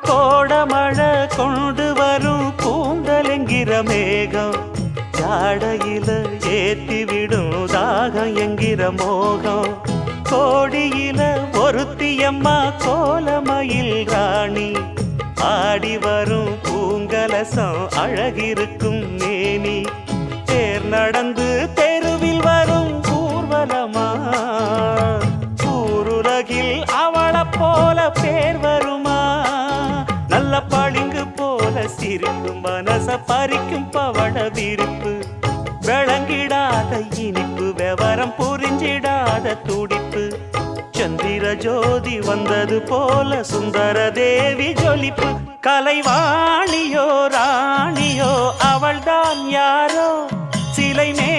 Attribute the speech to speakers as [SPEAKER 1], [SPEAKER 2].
[SPEAKER 1] கோடமழை கொண்டு வரும் கூந்தலெங்கிற மேகம் ஜாடையில ஏத்தி விடும் தாகம் என்கிற மோகம் கோடியில ஒருத்தியம்மா கோலமயில் ராணி ஆடி வரும் பூங்கலசம் அழகிருக்கும் மேனி தேர் நடந்து தெருவில் வரும் ஊர்வலமா ஊருலகில் அவளை போல பேர் வருமா நல்ல பளிங்கு போல சிரிக்கும் மனச பறிக்கும் பவள விரிப்பு விளங்கிடாத இனிப்பு விவரம் புரிஞ்சிடாத துடிப்பு சந்திர ஜோதி வந்தது போல சுந்தர தேவி ஜொலிப்பு கலைவாணியோ ராணியோ அவள்தான் யாரோ சிலை மே